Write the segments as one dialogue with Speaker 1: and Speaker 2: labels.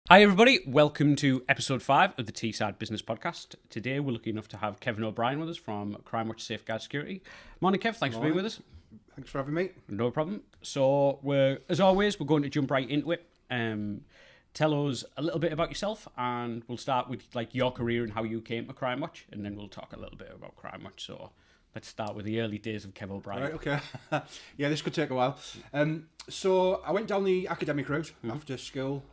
Speaker 1: Hi everybody, welcome to episode 5 of the Teesside Business Podcast. Today we're lucky enough to have Kevin O'Brien with us from Crimewatch Safeguard Security. Morning Kev, thanks for being with us.
Speaker 2: Thanks for having me.
Speaker 1: No problem. So as always, we're going to jump right into it. Tell us a little bit about yourself, and we'll start with your career and how you came to Crimewatch, and then we'll talk a little bit about Crimewatch. So let's start with the early days of Kevin O'Brien.
Speaker 2: Right, okay. Yeah, this could take a while. So I went down the academic route after school,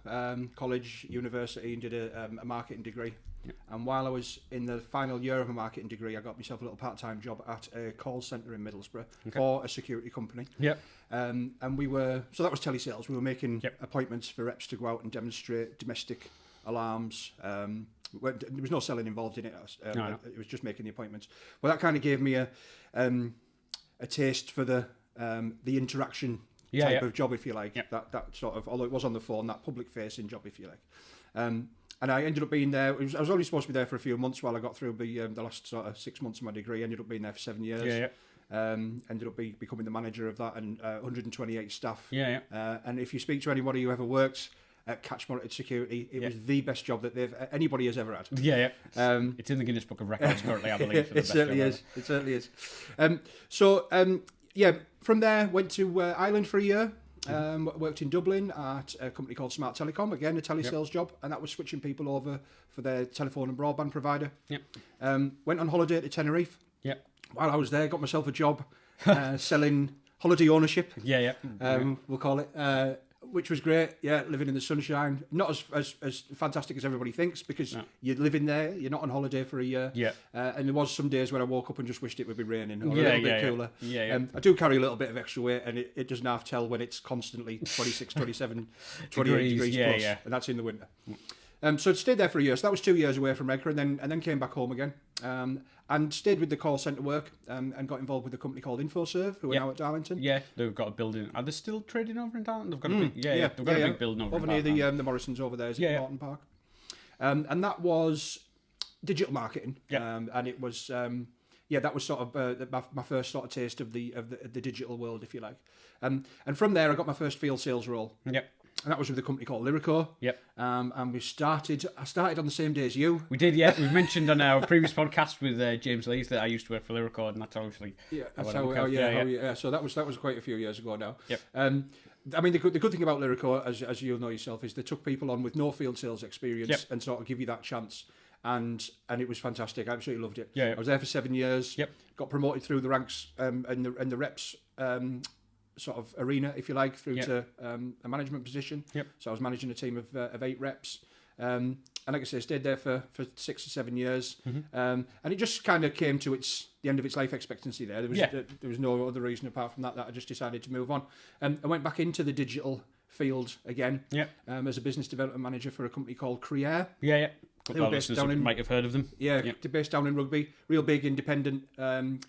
Speaker 2: college, university, and did a marketing degree. Yep. And while I was in the final year of a marketing degree, I got myself a little part-time job at a call centre in Middlesbrough for a security company.
Speaker 1: Yep.
Speaker 2: And so that was telesales. We were making appointments for reps to go out and demonstrate domestic alarms. There was no selling involved in it. No. It was just making the appointments. Well, that kind of gave me a taste for the interaction type of job, if you like. Yep. That sort of, although it was on the phone, that public-facing job, if you like. And I ended up being there. I was only supposed to be there for a few months while I got through the last sort of 6 months of my degree. I ended up being there for 7 years. Ended up becoming the manager of that, and 128 staff. And if you speak to anybody who ever worked at Crimewatch Security, it was the best job that anybody has ever had.
Speaker 1: It's in the Guinness Book of Records currently, I believe. For the
Speaker 2: It certainly is. From there went to Ireland for a year. Worked in Dublin at a company called Smart Telecom, again a telesales job, and that was switching people over for their telephone and broadband provider. Went on holiday to Tenerife. While I was there, got myself a job selling holiday ownership. We'll call it. Which was great, living in the sunshine. Not as fantastic as everybody thinks, because you're living there, you're not on holiday for a year. And there was some days when I woke up and just wished it would be raining, or a little bit cooler. I do carry a little bit of extra weight, and it doesn't half tell when it's constantly 26, 27, 28 degrees plus, and that's in the winter. So I stayed there for a year. So that was 2 years away from Redcar, and then came back home again. And stayed with the call centre work, and got involved with a company called InfoServe, who are now at Darlington.
Speaker 1: They've got a building. Are they still trading over in Darlington? They've got a big building over
Speaker 2: near the Morrisons over there, is it Morton Park? And that was digital marketing. And it was that was sort of my first sort of taste of the digital world, if you like. And from there, I got my first field sales role. And that was with a company called Lyrico. And I started on the same day as you.
Speaker 1: We did, We've mentioned on our previous podcast with James Lees that I used to work for Lyrico, and that's obviously...
Speaker 2: So that was quite a few years ago now. I mean, the good thing about Lyrico, as you'll know yourself, is they took people on with no field sales experience and sort of give you that chance. And it was fantastic. I absolutely loved it. I was there for 7 years. Got promoted through the ranks and the reps... sort of arena, if you like, through to a management position. So I was managing a team of 8 reps. And like I say, I stayed there for 6 or 7 years. And it just kind of came to the end of its life expectancy there. There was no other reason apart from that I just decided to move on. I went back into the digital field again as a business development manager for a company called Crimewatch.
Speaker 1: A couple of listeners might have heard of them.
Speaker 2: They're based down in Rugby. Real big independent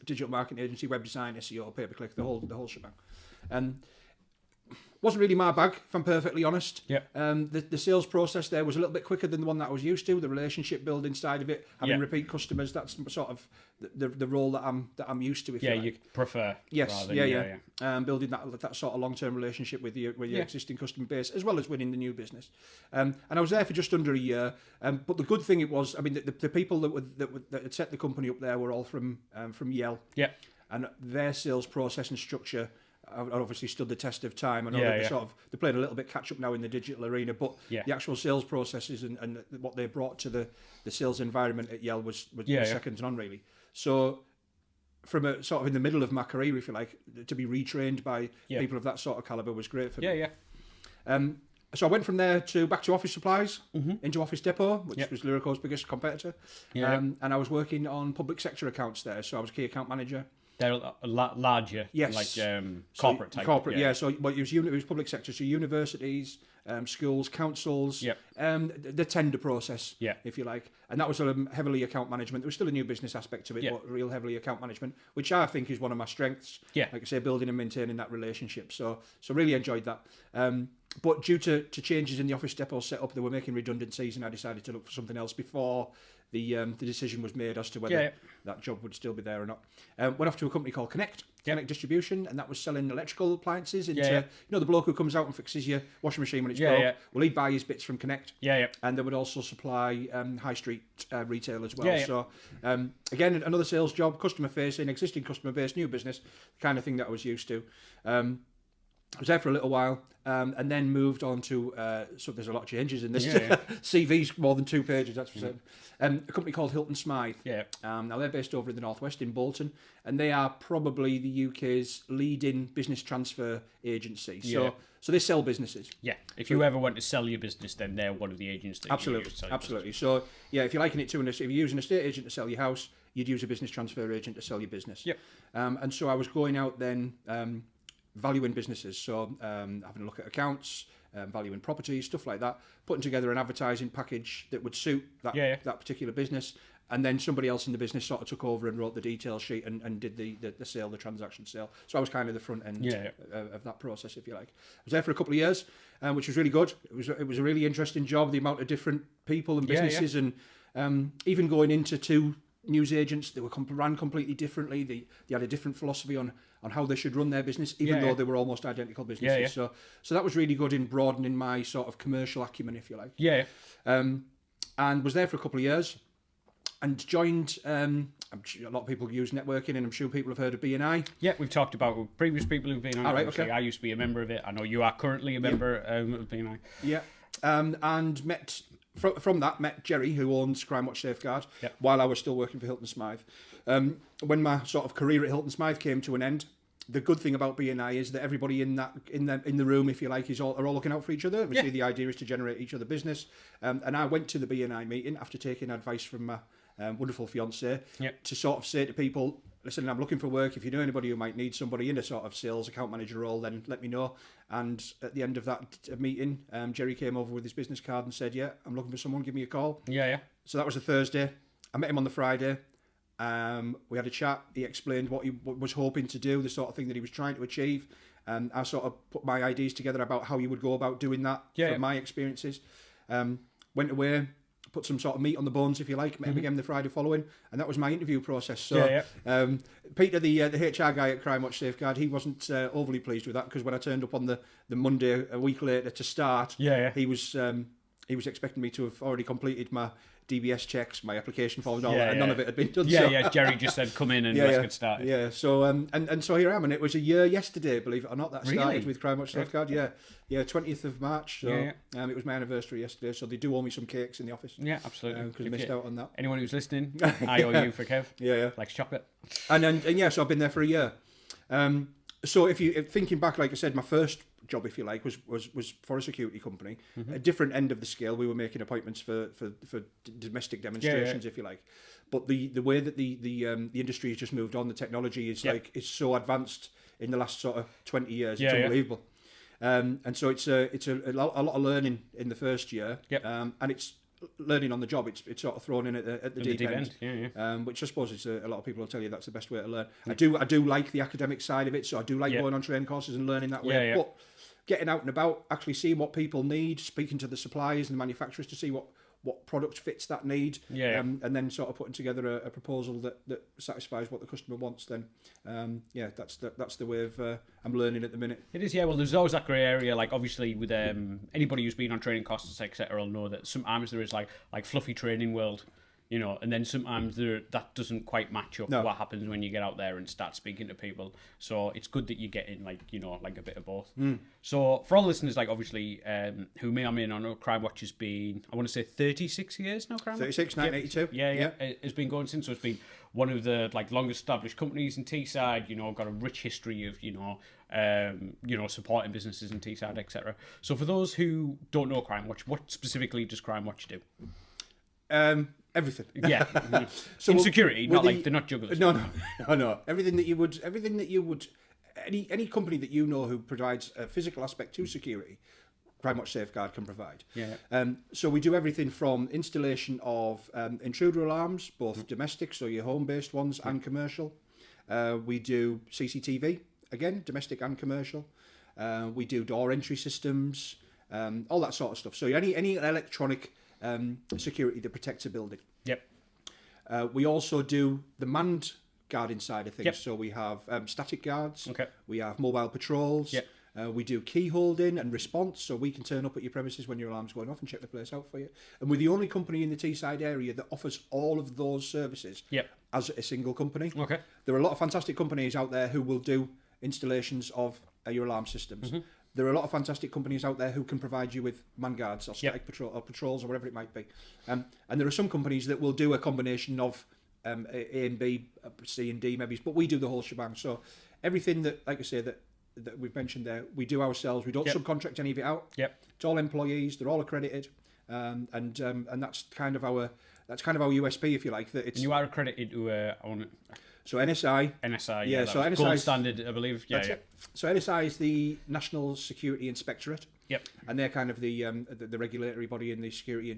Speaker 2: digital marketing agency, web design, SEO, pay-per-click, the whole shebang. Wasn't really my bag, if I'm perfectly honest. The sales process there was a little bit quicker than the one that I was used to. The relationship building side of it, having repeat customers, that's sort of the role that I'm used to. If you
Speaker 1: prefer.
Speaker 2: Yes, building that sort of long-term relationship with your existing customer base, as well as winning the new business. And I was there for just under a year. But the good thing it was, I mean, the people that had set the company up there were all from Yale. And their sales process and structure obviously stood the test of time. I know they're playing a little bit catch up now in the digital arena, but the actual sales processes and what they brought to the sales environment at Yale was second to none, really. So from a sort of in the middle of my career, if you like, to be retrained by people of that sort of caliber was great for me. So I went from there back to office supplies, into Office Depot, which was Lyrico's biggest competitor. And I was working on public sector accounts there, so I was key account manager.
Speaker 1: They're a lot larger, corporate type.
Speaker 2: Corporate, So it was public sector, so universities, schools, councils, the tender process, if you like. And that was heavily account management. There was still a new business aspect to it, but real heavily account management, which I think is one of my strengths. Like I say, building and maintaining that relationship. So really enjoyed that. But due to changes in the Office Depot setup, they were making redundancies, and I decided to look for something else before the decision was made as to whether that job would still be there or not. Went off to a company called Connect Distribution, and that was selling electrical appliances into you know, the bloke who comes out and fixes your washing machine when it's broke. Well, he'd buy his bits from Connect. And they would also supply high street retail as well. So again, another sales job, customer facing, existing customer base, new business, the kind of thing that I was used to. I was there for a little while, and then moved on to, so there's a lot of changes in this. CV's more than 2 pages, that's for certain. A company called Hilton Smythe. Now they're based over in the northwest in Bolton, and they are probably the UK's leading business transfer agency. So they sell businesses.
Speaker 1: If you ever want to sell your business, then they're one of the agents that
Speaker 2: absolutely,
Speaker 1: you use to sell
Speaker 2: absolutely. So if you're liking it to, if you're using an estate agent to sell your house, you'd use a business transfer agent to sell your business. And so I was going out then. Valuing businesses, so having a look at accounts, valuing properties, stuff like that, putting together an advertising package that would suit that particular business, and then somebody else in the business sort of took over and wrote the detail sheet and did the sale, the transaction sale. So I was kind of the front end of that process, if you like. I was there for a couple of years, which was really good. It was a really interesting job, the amount of different people and businesses, and even going into 2 news agents, they were ran completely differently. They had a different philosophy on how they should run their business, even though they were almost identical businesses. So that was really good in broadening my sort of commercial acumen, if you like. And was there for a couple of years, and joined. I'm sure a lot of people use networking, and I'm sure people have heard of BNI.
Speaker 1: We've talked about previous people who've been on.
Speaker 2: All right, okay.
Speaker 1: I used to be a member of it. I know you are currently a member of BNI.
Speaker 2: And met. From that, met Jerry, who owns Crimewatch Safeguard, while I was still working for Hilton Smythe. When my sort of career at Hilton Smythe came to an end, the good thing about BNI is that everybody in the room, if you like, are all looking out for each other. Obviously, the idea is to generate each other business. And I went to the BNI meeting after taking advice from my wonderful fiancée to sort of say to people, listen, I'm looking for work. If you know anybody who might need somebody in a sort of sales account manager role, then let me know. And at the end of that meeting, Jerry came over with his business card and said, I'm looking for someone, give me a call. So that was a Thursday. I met him on the Friday. We had a chat. He explained what he was hoping to do, the sort of thing that he was trying to achieve. I sort of put my ideas together about how he would go about doing that from my experiences. Went away, put some sort of meat on the bones, if you like, met him again the Friday following, and that was my interview process. So Peter, the HR guy at Crimewatch Safeguard, he wasn't overly pleased with that, because when I turned up on the Monday a week later to start, he was expecting me to have already completed my DBS checks, my application forms, and none of it had been done.
Speaker 1: Jerry just said, come in and let's get started.
Speaker 2: So and so here I am, and it was a year yesterday, believe it or not, that I started with Crimewatch Safeguard. 20th of March. So it was my anniversary yesterday, so they do owe me some cakes in the office.
Speaker 1: Absolutely.
Speaker 2: Because I missed out on that.
Speaker 1: Anyone who's listening, I owe you for Kev. Likes chocolate.
Speaker 2: And so I've been there for a year. So if thinking back, like I said, my first job, if you like, was for a security company. A different end of the scale. We were making appointments for domestic demonstrations, if you like. But the way that the industry has just moved on, the technology is it's so advanced in the last sort of 20 years. It's unbelievable. And so it's a lot of learning in the first year. And it's learning on the job. It's sort of thrown in at the deep end. Which I suppose is a lot of people will tell you that's the best way to learn. I do like the academic side of it, so I do like going on training courses and learning that way. But getting out and about, actually seeing what people need, speaking to the suppliers and the manufacturers to see what product fits that need, and then sort of putting together a proposal that satisfies what the customer wants, then that's the way of I'm learning at the minute.
Speaker 1: It is, well, there's always that grey area, like obviously with anybody who's been on training courses, etc., will know that sometimes there is like fluffy training world, and then sometimes that doesn't quite match up what happens when you get out there and start speaking to people. So it's good that you get in like a bit of both. So for all listeners, like obviously who may or may not know, Crimewatch has been, I want to say 36 years now. Crimewatch,
Speaker 2: 36, 1982.
Speaker 1: It's been going since. So it's been one of the longest established companies in Teesside. Got a rich history of supporting businesses in Teesside, etc. So for those who don't know Crimewatch, what specifically does Crimewatch do?
Speaker 2: Everything.
Speaker 1: So in security, they're not jugglers.
Speaker 2: No. Everything that you would, any company that you know who provides a physical aspect to security, Crimewatch Safeguard can provide. So we do everything from installation of intruder alarms, both domestic, so your home-based ones, and commercial. We do CCTV, again, domestic and commercial. We do door entry systems, all that sort of stuff. So any electronic security that protects a building. We also do the manned guarding side of things.
Speaker 1: Yep.
Speaker 2: So we have static guards.
Speaker 1: Okay.
Speaker 2: We have mobile patrols.
Speaker 1: Yep.
Speaker 2: We do key holding and response, so we can turn up at your premises when your alarm's going off and check the place out for you. And we're the only company in the Teesside area that offers all of those services as a single company.
Speaker 1: Okay.
Speaker 2: There are a lot of fantastic companies out there who will do installations of your alarm systems. Mm-hmm. There are a lot of fantastic companies out there who can provide you with man guards or static patrols or whatever it might be. And there are some companies that will do a combination of A and B, C and D maybe, but we do the whole shebang. So everything that, like I say, that we've mentioned there, we do ourselves. We don't subcontract any of it out. It's all employees. They're all accredited, and that's kind of our USP, if you like. That it's,
Speaker 1: and you are accredited to
Speaker 2: so NSI.
Speaker 1: Yeah. So NSI gold standard, I believe. Yeah.
Speaker 2: So NSI is the National Security Inspectorate.
Speaker 1: Yep.
Speaker 2: And they're kind of the regulatory body in the security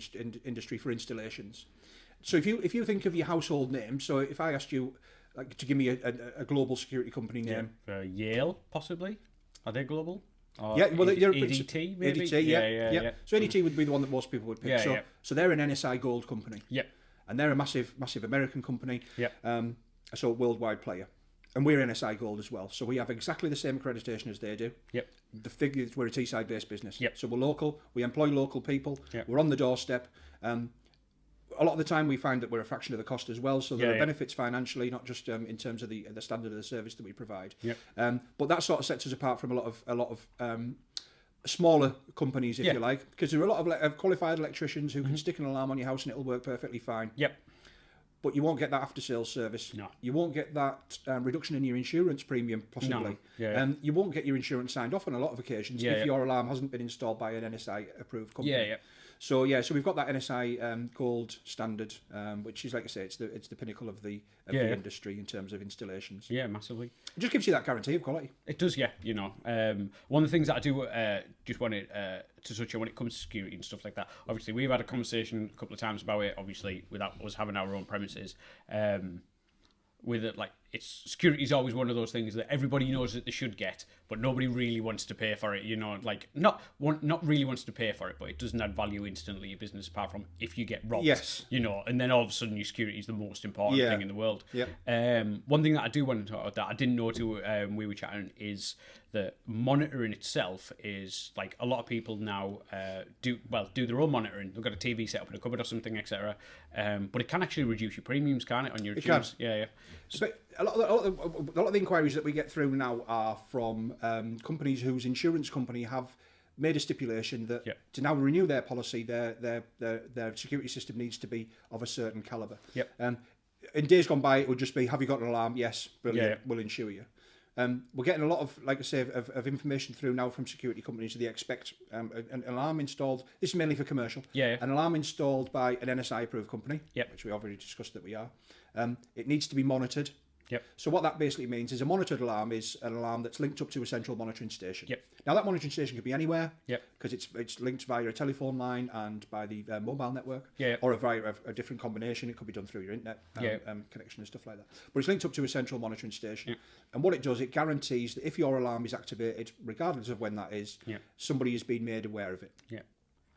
Speaker 2: industry for installations. So if you think of your household name, so if I asked you, like, to give me a global security company name.
Speaker 1: Yale, possibly. Are they global? Or
Speaker 2: well,
Speaker 1: ADT, maybe?
Speaker 2: ADT, yeah. So ADT would be the one that most people would pick. So they're an NSI Gold company.
Speaker 1: Yeah.
Speaker 2: And they're a massive American company.
Speaker 1: Yeah.
Speaker 2: So a worldwide player. And we're NSI Gold as well. So we have exactly the same accreditation as they do.
Speaker 1: Yep.
Speaker 2: The figure is we're a Teesside-based business.
Speaker 1: Yep.
Speaker 2: So we're local. We employ local people.
Speaker 1: Yep.
Speaker 2: We're on the doorstep. A lot of the time we find that we're a fraction of the cost as well, so there are benefits financially, not just in terms of the standard of the service that we provide.
Speaker 1: Yep.
Speaker 2: But that sort of sets us apart from a lot of smaller companies, if you like, because there are a lot of qualified electricians who can stick an alarm on your house and it'll work perfectly fine.
Speaker 1: Yep.
Speaker 2: But you won't get that after-sales service.
Speaker 1: No.
Speaker 2: You won't get that reduction in your insurance premium, possibly.
Speaker 1: No.
Speaker 2: You won't get your insurance signed off on a lot of occasions if your alarm hasn't been installed by an NSI-approved company.
Speaker 1: Yeah.
Speaker 2: So we've got that NSI Gold standard, which is, like I say, it's the pinnacle of the industry in terms of installations.
Speaker 1: Yeah, massively.
Speaker 2: It just gives you that guarantee of quality.
Speaker 1: It does, yeah. You know, one of the things that I do just wanted to touch on when it comes to security and stuff like that. Obviously, we've had a conversation a couple of times about it. Obviously, without us having our own premises. With it, like, security is always one of those things that everybody knows that they should get, but nobody really wants to pay for it. You know, like not really wants to pay for it, but it doesn't add value instantly to your business apart from if you get robbed.
Speaker 2: Yes.
Speaker 1: You know, and then all of a sudden your security is the most important thing in the world.
Speaker 2: Yeah.
Speaker 1: One thing that I do want to talk about that I didn't know till we were chatting is that monitoring itself is, like, a lot of people now do their own monitoring. They've got a TV set up in a cupboard or something, etc. But it can actually reduce your premiums, can't it, on your insurance?
Speaker 2: It can. Yeah. So a lot of the inquiries that we get through now are from companies whose insurance company have made a stipulation that to now renew their policy, their security system needs to be of a certain calibre.
Speaker 1: Yep.
Speaker 2: In days gone by, it would just be, have you got an alarm? Yes, brilliant, we'll insure you. We're getting a lot of, like I say, of information through now from security companies. They expect an alarm installed. This is mainly for commercial. An alarm installed by an NSI-approved company, which we already discussed that we are. It needs to be monitored. So what that basically means is a monitored alarm is an alarm that's linked up to a central monitoring station. Now that monitoring station could be anywhere because it's linked via a telephone line and by the mobile network or via a different combination. It could be done through your internet connection and stuff like that. But it's linked up to a central monitoring station. And what it does, it guarantees that if your alarm is activated, regardless of when that is, somebody has been made aware of it.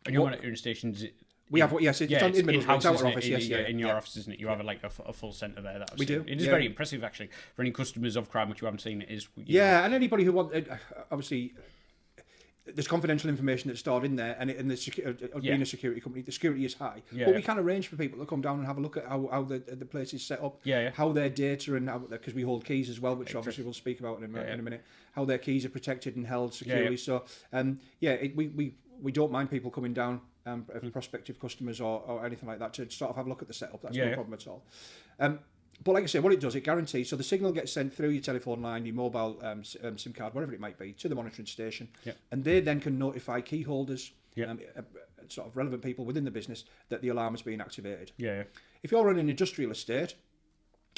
Speaker 1: And your monitoring stations...
Speaker 2: We have it's in-house, it's our office,
Speaker 1: in your office, isn't it? You have a full centre there.
Speaker 2: We do.
Speaker 1: It is very impressive, actually. For any customers of Crimewatch who haven't seen it, is
Speaker 2: and anybody who wants, obviously, there's confidential information that's stored in there, and being a security company, the security is high. But we can arrange for people to come down and have a look at how the place is set up, how their data and how, because we hold keys as well, which obviously we'll speak about in a minute, how their keys are protected and held securely. So, we don't mind people coming down. Prospective customers or anything like that to sort of have a look at the setup. That's no problem at all. But like I say, what it does, it guarantees, so the signal gets sent through your telephone line, your mobile SIM card, whatever it might be, to the monitoring station, and they then can notify key holders, sort of relevant people within the business, that the alarm is being activated. If you're on an industrial estate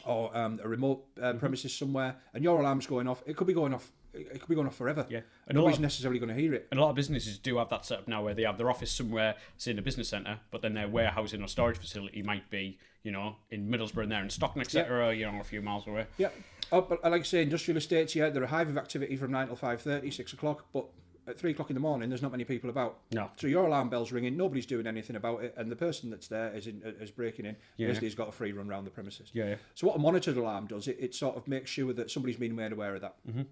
Speaker 2: or a remote premises somewhere and your alarm's going off, it could be going off. It could be going off forever. And nobody's necessarily going to hear it.
Speaker 1: And a lot of businesses do have that set up now, where they have their office somewhere, say in a business centre, but then their warehousing or storage facility might be, in Middlesbrough and there in Stockton, etc. A few miles away.
Speaker 2: But like I say, industrial estates, they're a hive of activity from 9 till 5:30, 6 o'clock. But at 3 o'clock in the morning, there's not many people about.
Speaker 1: No.
Speaker 2: So your alarm bell's ringing, nobody's doing anything about it, and the person that's there is breaking in. Basically, has got a free run around the premises.
Speaker 1: Yeah.
Speaker 2: So what a monitored alarm does, it sort of makes sure that somebody's been made aware of that. Mm-hmm.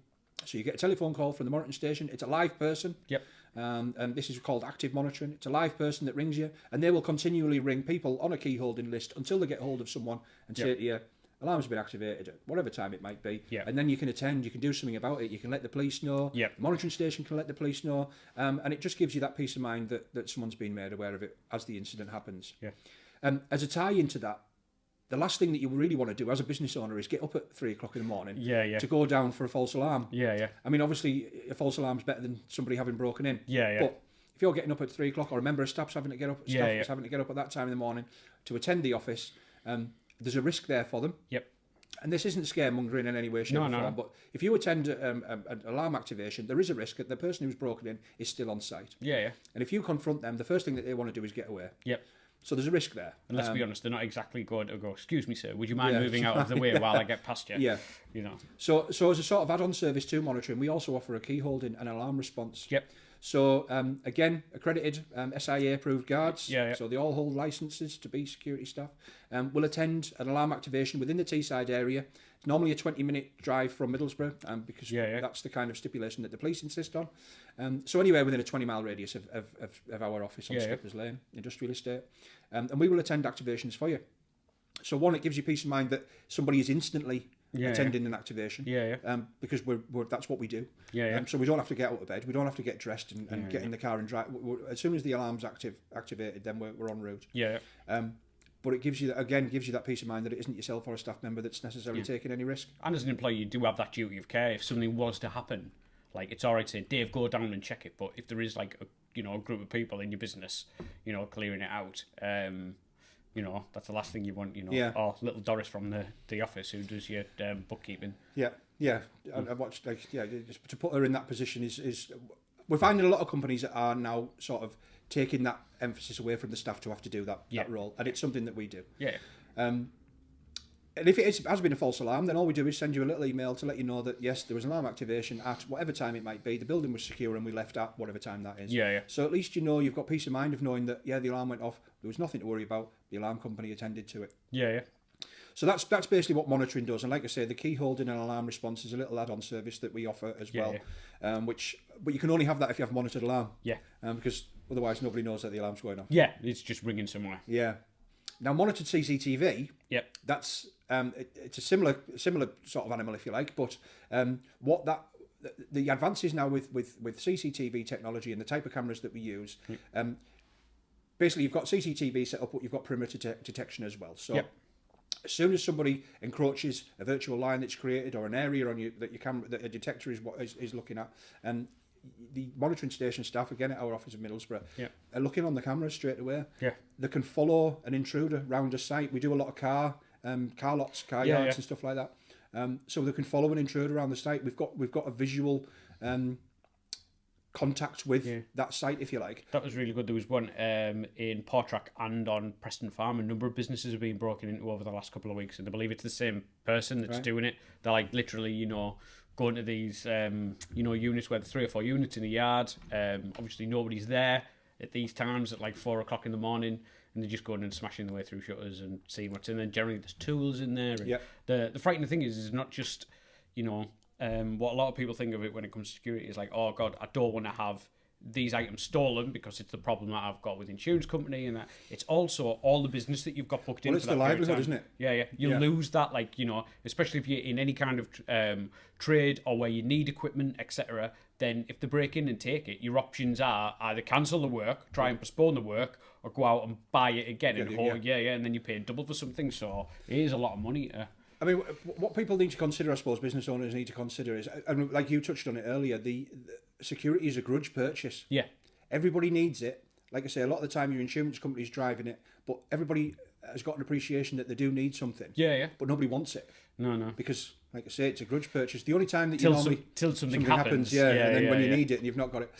Speaker 2: So you get a telephone call from the monitoring station. It's a live person.
Speaker 1: Yep.
Speaker 2: And this is called active monitoring. It's a live person that rings you, and they will continually ring people on a key holding list until they get hold of someone and say to you, alarm's been activated at whatever time it might be.
Speaker 1: Yep.
Speaker 2: And then you can attend, you can do something about it, you can let the police know.
Speaker 1: Yep.
Speaker 2: The monitoring station can let the police know. And it just gives you that peace of mind that someone's been made aware of it as the incident happens.
Speaker 1: Yeah.
Speaker 2: As a tie into that, the last thing that you really want to do as a business owner is get up at 3 o'clock in the morning to go down for a false alarm.
Speaker 1: Yeah.
Speaker 2: I mean, obviously, a false alarm's better than somebody having broken in.
Speaker 1: Yeah.
Speaker 2: But if you're getting up at 3 o'clock, or a member of staff's having to get up, having to get up at that time in the morning to attend the office, there's a risk there for them.
Speaker 1: Yep.
Speaker 2: And this isn't scaremongering in any way, shape, or form. But if you attend an alarm activation, there is a risk that the person who's broken in is still on site.
Speaker 1: Yeah.
Speaker 2: And if you confront them, the first thing that they want to do is get away.
Speaker 1: Yep.
Speaker 2: So there's a risk there.
Speaker 1: And let's be honest, they're not exactly going to go, excuse me, sir, would you mind moving out of the way while I get past you?
Speaker 2: Yeah.
Speaker 1: You know.
Speaker 2: So as a sort of add-on service to monitoring, we also offer a key holding and alarm response.
Speaker 1: Yep.
Speaker 2: So again, accredited SIA approved guards.
Speaker 1: Yeah.
Speaker 2: So they all hold licenses to be security staff. Will attend an alarm activation within the Teesside area. It's normally a 20-minute drive from Middlesbrough, because that's the kind of stipulation that the police insist on. So anywhere within a 20-mile radius of our office on Skippers Lane, Industrial Estate. And we will attend activations for you. So one, it gives you peace of mind that somebody is instantly attending an activation. Because we're that's what we do. So we don't have to get out of bed. We don't have to get dressed and get in the car and drive. As soon as the alarm's activated, then we're en route. But it gives you that peace of mind that it isn't yourself or a staff member that's necessarily taking any risk.
Speaker 1: And as an employee, you do have that duty of care. If something was to happen, like, it's all right saying, Dave, go down and check it. But if there is like a group of people in your business, clearing it out, that's the last thing you want. Or little Doris from the office who does your bookkeeping. I watched just to put her in that position is we're finding a lot of companies that are now sort of taking that emphasis away from the staff to have to do that role, and it's something that we do. And if it has been a false alarm, then all we do is send you a little email to let you know that, yes, there was an alarm activation at whatever time it might be. The building was secure and we left at whatever time that is. So at least you've got peace of mind of knowing that, the alarm went off. There was nothing to worry about. The alarm company attended to it. So that's basically what monitoring does. And like I say, the key holding and alarm response is a little add-on service that we offer as well. But you can only have that if you have a monitored alarm. Because otherwise nobody knows that the alarm's going off. It's just ringing somewhere.
Speaker 2: Now, monitored CCTV, that's it's a similar sort of animal, if you like. But the advances now with CCTV technology and the type of cameras that we use, basically you've got CCTV set up, but you've got perimeter detection as well. So as soon as somebody encroaches a virtual line that's created or an area on you that your camera, that a detector is looking at, the monitoring station staff, again at our office in Middlesbrough, are looking on the cameras straight away. They can follow an intruder round a site. We do a lot of car lots, car yards and stuff like that. So they can follow an intruder around the site. We've got a visual contact with that site, if you like.
Speaker 1: That was really good. There was one in Portrack and on Preston Farm. A number of businesses have been broken into over the last couple of weeks, and I believe it's the same person that's doing it. They're like literally, going to these, units where there's 3 or 4 units in a yard. Obviously, nobody's there at these times at like 4 o'clock in the morning, and they're just going and smashing their way through shutters and seeing what's in there. Generally, there's tools in there. And the frightening thing is not just, what a lot of people think of it when it comes to security is like, oh God, I don't want to have these items stolen because it's the problem that I've got with insurance company, and that it's also all the business that you've got booked in.
Speaker 2: Well, it's the livelihood, isn't it?
Speaker 1: You lose that, especially if you're in any kind of trade or where you need equipment, etc. Then if they break in and take it, your options are either cancel the work, try and postpone the work, or go out and buy it again and then you're paying double for something. So it is a lot of money.
Speaker 2: I mean, what people need to consider, I suppose, business owners need to consider is, and like you touched on it earlier, the security is a grudge purchase. Everybody needs it. Like I say, a lot of the time your insurance company's driving it, but everybody has got an appreciation that they do need something. But nobody wants it.
Speaker 1: No.
Speaker 2: Because, like I say, it's a grudge purchase. The only time that
Speaker 1: till something happens,
Speaker 2: and then when you need it and you've not got it.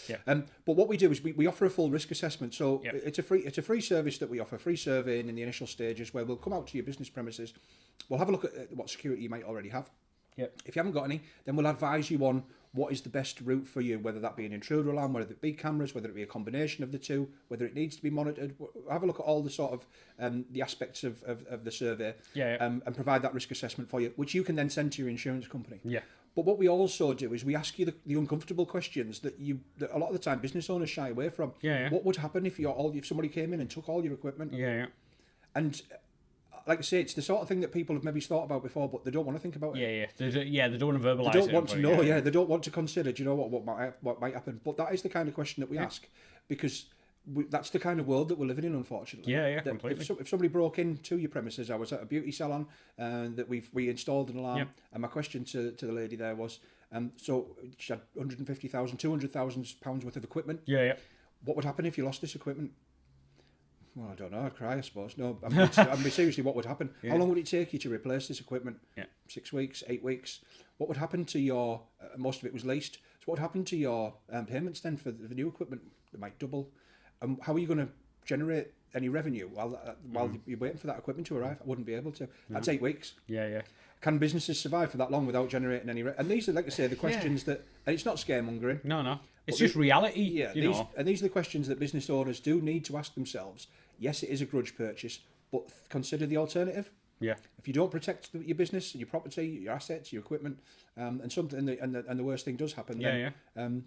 Speaker 2: But what we do is we offer a full risk assessment. So it's a free service that we offer, free surveying in the initial stages, where we'll come out to your business premises. We'll have a look at what security you might already have. If you haven't got any, then we'll advise you on what is the best route for you, whether that be an intruder alarm, whether it be cameras, whether it be a combination of the two, whether it needs to be monitored. Have a look at all the sort of the aspects of the survey, and provide that risk assessment for you, which you can then send to your insurance company.
Speaker 1: Yeah.
Speaker 2: But what we also do is we ask you the uncomfortable questions that a lot of the time business owners shy away from. What would happen if somebody came in and took all your equipment? And like I say, it's the sort of thing that people have maybe thought about before, but they don't want to think about it.
Speaker 1: They don't want to verbalise it.
Speaker 2: They don't want to know. They don't want to consider. Do you know what might happen? But that is the kind of question that we ask, because that's the kind of world that we're living in, unfortunately.
Speaker 1: Completely.
Speaker 2: If somebody broke into your premises, I was at a beauty salon that we installed an alarm, and my question to the lady there was, so she had 150,000, 200,000 pounds worth of equipment. What would happen if you lost this equipment? Well, I don't know. I'd cry, I suppose. No, I mean, seriously, what would happen? How long would it take you to replace this equipment? 6 weeks, 8 weeks? What would happen to your, most of it was leased, so what would happen to your payments then for the new equipment? They might double. How are you going to generate any revenue while you're waiting for that equipment to arrive? I wouldn't be able to. That's 8 weeks. Can businesses survive for that long without generating any and these are, like I say, the questions that, and it's not scaremongering.
Speaker 1: No. It's just reality.
Speaker 2: And these are the questions that business owners do need to ask themselves. Yes, it is a grudge purchase, but consider the alternative. If you don't protect your business, your property, your assets, your equipment, and the worst thing does happen, then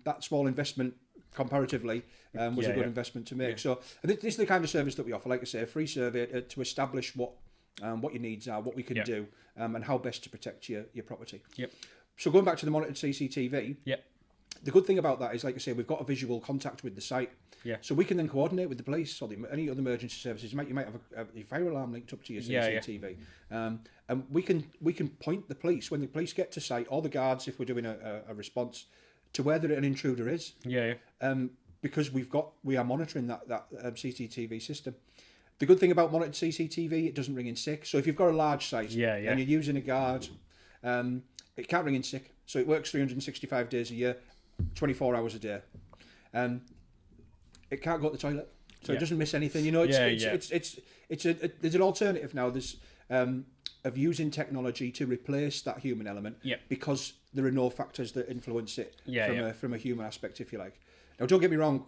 Speaker 2: that small investment comparatively was a good investment to make. So this is the kind of service that we offer. Like I say, a free survey to establish what your needs are, what we can do, and how best to protect your property. So going back to the monitored CCTV, the good thing about that is, like I say, we've got a visual contact with the site. So we can then coordinate with the police or any other emergency services. You might have a fire alarm linked up to your CCTV. And we can point the police, when the police get to site, or the guards if we're doing a response, to where an intruder is. Because we are monitoring that CCTV system. The good thing about monitored CCTV, it doesn't ring in sick. So if you've got a large site and you're using a guard, it can't ring in sick. So it works 365 days a year, 24 hours a day. It can't go to the toilet, so it doesn't miss anything. You know, there's an alternative now. There's of using technology to replace that human element, because there are no factors that influence it from a human aspect, if you like. Now, don't get me wrong,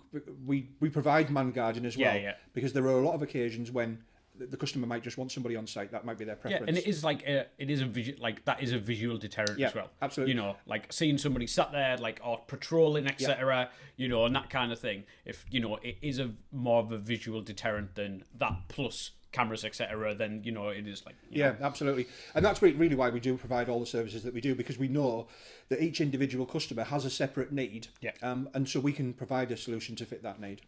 Speaker 2: we provide man guarding as well, because there are a lot of occasions when the customer might just want somebody on site. That might be their preference.
Speaker 1: And it is that is a visual deterrent as well.
Speaker 2: Absolutely.
Speaker 1: You know, like seeing somebody sat there, or patrolling, etc. You know, and that kind of thing. If it is more of a visual deterrent than that plus cameras, etc. Then it is
Speaker 2: absolutely. And that's really why we do provide all the services that we do, because we know that each individual customer has a separate need. And so we can provide a solution to fit that need.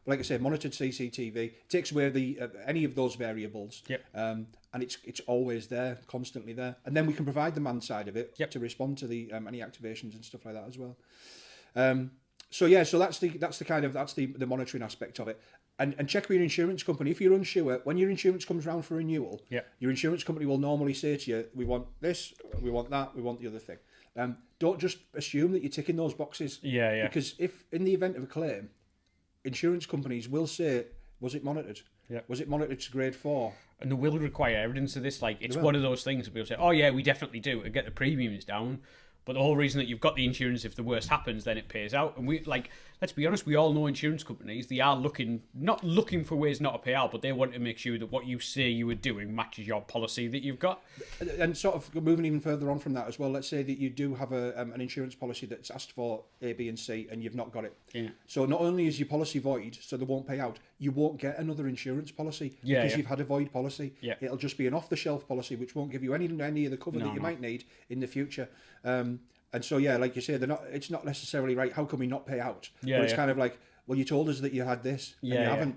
Speaker 2: Like I say, monitored CCTV takes away any of those variables, and it's always there, constantly there. And then we can provide the man side of it to respond to the any activations and stuff like that as well. So that's the monitoring aspect of it. And check with your insurance company. If you're unsure, when your insurance comes round for renewal, your insurance company will normally say to you, we want this, we want that, we want the other thing. Don't just assume that you're ticking those boxes. Because if in the event of a claim, insurance companies will say, was it monitored? Was it monitored to grade 4?
Speaker 1: And they will require evidence of this. Like, it's one of those things that people say, oh yeah, we definitely do, and get the premiums down. But the whole reason that you've got the insurance, if the worst happens, then it pays out. And let's be honest, we all know insurance companies, they are not looking for ways not to pay out, but they want to make sure that what you say you were doing matches your policy that you've got.
Speaker 2: And sort of moving even further on from that as well, let's say that you do have an insurance policy that's asked for A, B and C, and you've not got it. So not only is your policy void, so they won't pay out, you won't get another insurance policy because you've had a void policy. It'll just be an off-the-shelf policy, which won't give you any of the cover that you might need in the future. And so, like you say, it's not necessarily right, how can we not pay out? But it's kind of like, well, you told us that you had this, and you haven't.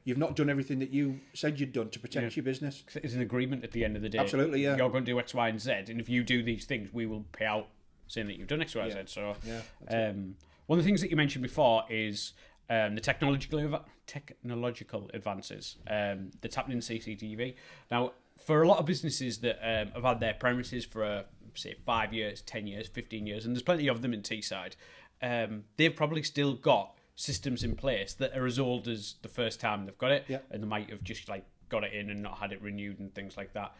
Speaker 2: You've not done everything that you said you'd done to protect your business.
Speaker 1: It's an agreement at the end of the day.
Speaker 2: Absolutely,
Speaker 1: You're going to do X, Y, and Z, and if you do these things, we will pay out saying that you've done X, Y, Z. So, one of the things that you mentioned before is the technological advances that's happening in CCTV. Now, for a lot of businesses that have had their premises for say 5 years, 10 years, 15 years, and there's plenty of them in Teesside, they've probably still got systems in place that are as old as the first time they've got it, and they might have just got it in and not had it renewed and things like that.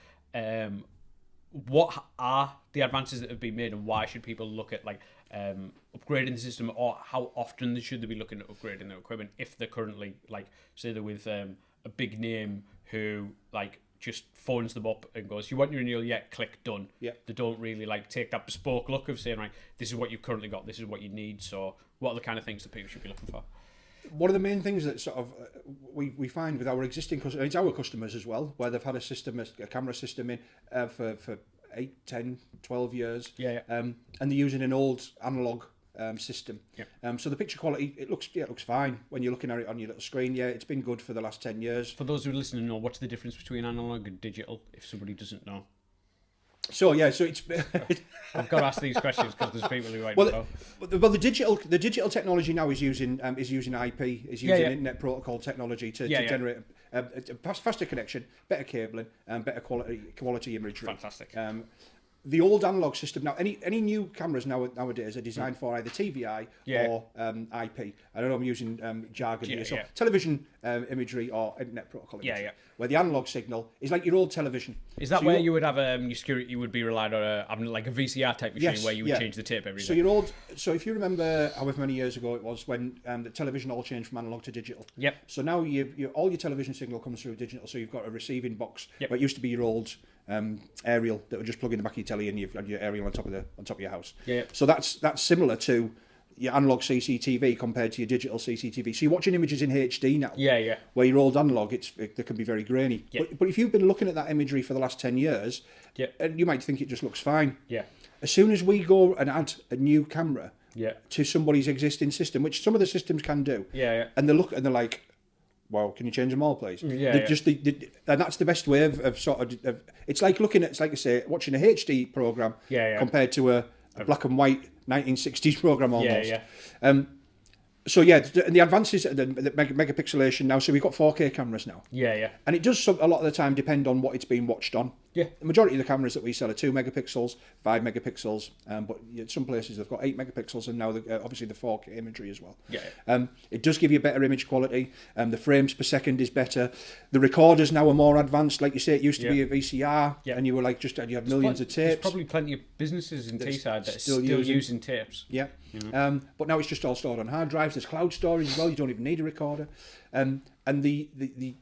Speaker 1: what are the advances that have been made, and why should people look at like upgrading the system, or how often should they be looking at upgrading their equipment if they're currently, like, say they're with a big name who like just phones them up and goes, "You want your renewal? Yeah, click done."
Speaker 2: Yeah.
Speaker 1: They don't really like take that bespoke look of saying, right, this is what you've currently got, this is what you need. So what are the kind of things that people should be looking for?
Speaker 2: One of the main things that sort of we find with our existing customers, it's our customers as well, where they've had a camera system in for 8, 10, 12 years, and they're using an old analog system. So the picture quality, it looks fine when you're looking at it on your little screen. Yeah, it's been good for the last 10 years.
Speaker 1: For those who are listening, know what's the difference between analog and digital, if somebody doesn't know.
Speaker 2: So it's
Speaker 1: I've got to ask these questions because there's people who might
Speaker 2: know. Well, the digital technology now is using IP, is using internet protocol technology to generate a faster connection, better cabling, and better quality imagery.
Speaker 1: Fantastic.
Speaker 2: The old analog system now, any new cameras nowadays are designed for either TVI or IP. I don't know, I'm using jargon here. So television imagery or internet protocol imagery. Where the analog signal is like your old television.
Speaker 1: Is that where you would have your security? You would be relying on having like a VCR type machine where you would change the tape every day.
Speaker 2: So if you remember however many years ago it was when the television all changed from analog to digital.
Speaker 1: Yep.
Speaker 2: So now all your television signal comes through digital. So you've got a receiving box. Where it used to be your old aerial that would just plug in the back of your telly, and you've got your aerial on top of your house.
Speaker 1: Yeah.
Speaker 2: So that's similar to your analog CCTV compared to your digital CCTV. So you're watching images in HD now.
Speaker 1: Yeah.
Speaker 2: Where your old analog, they can be very grainy.
Speaker 1: Yeah.
Speaker 2: But if you've been looking at that imagery for the last 10 years, you might think it just looks fine.
Speaker 1: Yeah.
Speaker 2: As soon as we go and add a new camera
Speaker 1: to
Speaker 2: somebody's existing system, which some of the systems can do, and they look and they're like, "Wow, can you change them all, please?" And that's the best way of sort of. It's like I say, watching a HD program compared to a black and white 1960s program almost. So and the advances, the megapixelation now. So we've got 4K cameras now. And it does a lot of the time depend on what it's being watched on. The majority of the cameras that we sell are 2 megapixels, 5 megapixels, but some places they've got 8 megapixels, and now obviously the 4K imagery as well. It does give you better image quality. The frames per second is better. The recorders now are more advanced. Like you say, it used to be a VCR, and you were like you had millions of tapes.
Speaker 1: There's probably plenty of businesses in Teesside that are still using tapes.
Speaker 2: But now it's just all stored on hard drives. There's cloud storage as well. You don't even need a recorder. And the